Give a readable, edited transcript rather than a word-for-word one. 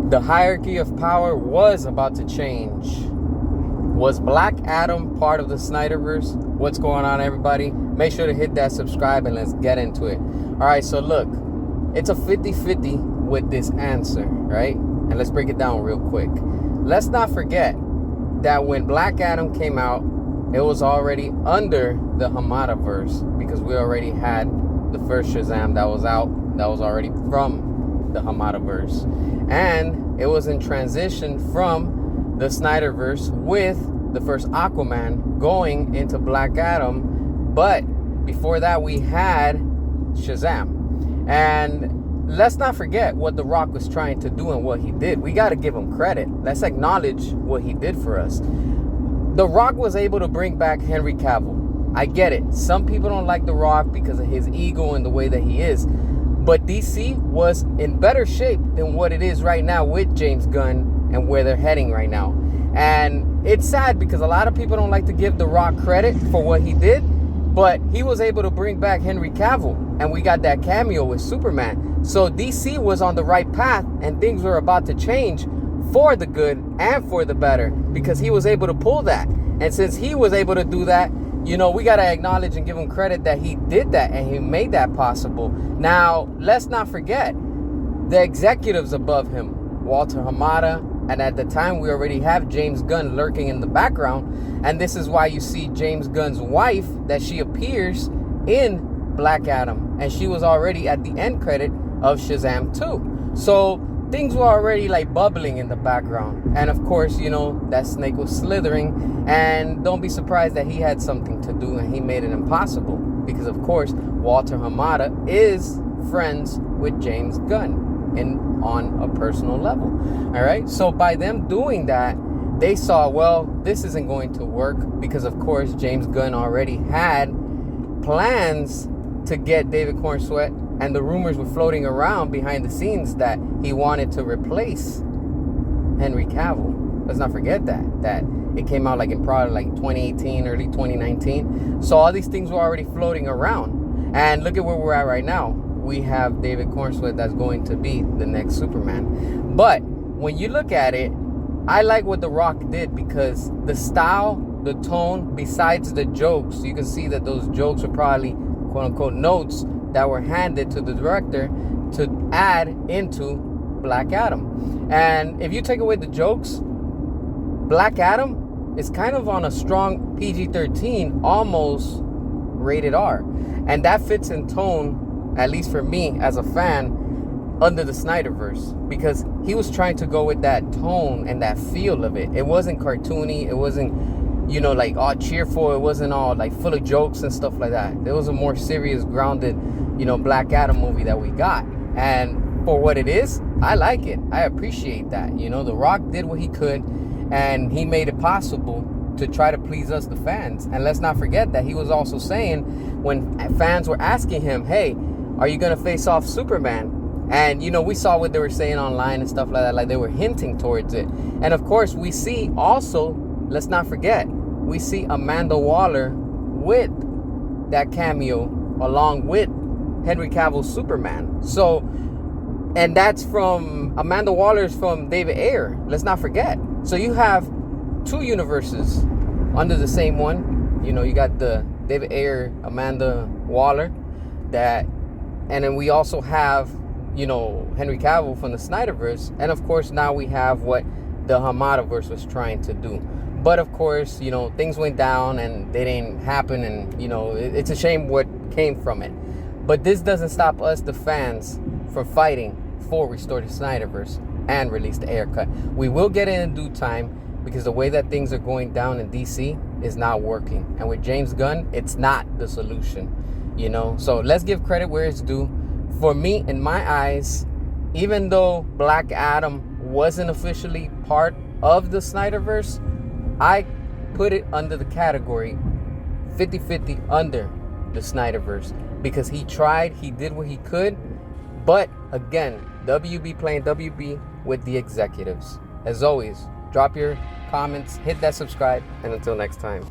the hierarchy of power was about to change. Was Black Adam part of the Snyderverse? What's going on, everybody? Make sure to hit that subscribe and let's get into it. All right, so look, it's a 50-50 with this answer, right? And let's break it down real quick. Let's not forget that when Black Adam came out, it was already under the Snyderverse, because we already had the first Shazam that was out, that was already from the Snyderverse. And it was in transition from the Snyderverse with the first Aquaman going into Black Adam. But before that, we had Shazam. And let's not forget what The Rock was trying to do and what he did. We got to give him credit. Let's acknowledge what he did for us. The Rock was able to bring back Henry Cavill. I get it. Some people don't like The Rock because of his ego and the way that he is. But DC was in better shape than what it is right now with James Gunn and where they're heading right now. And it's sad because a lot of people don't like to give The Rock credit for what he did. But he was able to bring back Henry Cavill. And we got that cameo with Superman. So DC was on the right path. And things were about to change for the good and for the better, because he was able to pull that. And since he was able to do that, you know, we got to acknowledge and give him credit that he did that and he made that possible. Now, let's not forget the executives above him, Walter Hamada, and at the time we already have James Gunn lurking in the background. And this is why you see James Gunn's wife, that she appears in Black Adam, and she was already at the end credit of Shazam 2. So things were already like bubbling in the background. And of course, you know, that snake was slithering. And don't be surprised that he had something to do and he made it impossible. Because of course, Walter Hamada is friends with James Gunn on a personal level. All right. So by them doing that, they saw, well, this isn't going to work, because of course, James Gunn already had plans to get David Cornsweet. And the rumors were floating around behind the scenes that he wanted to replace Henry Cavill. Let's not forget that it came out like in probably like 2018, early 2019. So all these things were already floating around. And look at where we're at right now. We have David Cornsweet that's going to be the next Superman. But when you look at it, I like what The Rock did, because the style, the tone, besides the jokes, you can see that those jokes were probably quote unquote notes that were handed to the director to add into Black Adam. And if you take away the jokes, Black Adam is kind of on a strong PG-13, almost rated R. And that fits in tone, at least for me as a fan, under the Snyderverse, because he was trying to go with that tone and that feel of it. It wasn't cartoony, it wasn't, you know, like all cheerful, it wasn't all like full of jokes and stuff like that. It was a more serious, grounded, you know, Black Adam movie that we got. And for what it is, I like it. I appreciate that. You know, The Rock did what he could, and he made it possible to try to please us, the fans. And let's not forget that he was also saying, when fans were asking him, hey, are you going to face off Superman? And, you know, we saw what they were saying online and stuff like that, like they were hinting towards it. And of course, we see also, let's not forget, we see Amanda Waller with that cameo along with Henry Cavill's Superman. So, and that's from Amanda Waller's from David Ayer. Let's not forget. So you have two universes under the same one. You know, you got the David Ayer, Amanda Waller, that, and then we also have, you know, Henry Cavill from the Snyderverse. And of course, now we have what the Snyderverse was trying to do. But of course, you know, things went down and they didn't happen. And, you know, it's a shame what came from it. But this doesn't stop us, the fans, from fighting for Restore the Snyderverse and release the Ayer cut. We will get it in due time, because the way that things are going down in DC is not working. And with James Gunn, it's not the solution, you know. So let's give credit where it's due. For me, in my eyes, even though Black Adam wasn't officially part of the Snyderverse, I put it under the category 50-50 under the Snyderverse, because he tried, he did what he could. But again, WB playing WB with the executives. As always, drop your comments, hit that subscribe, and until next time.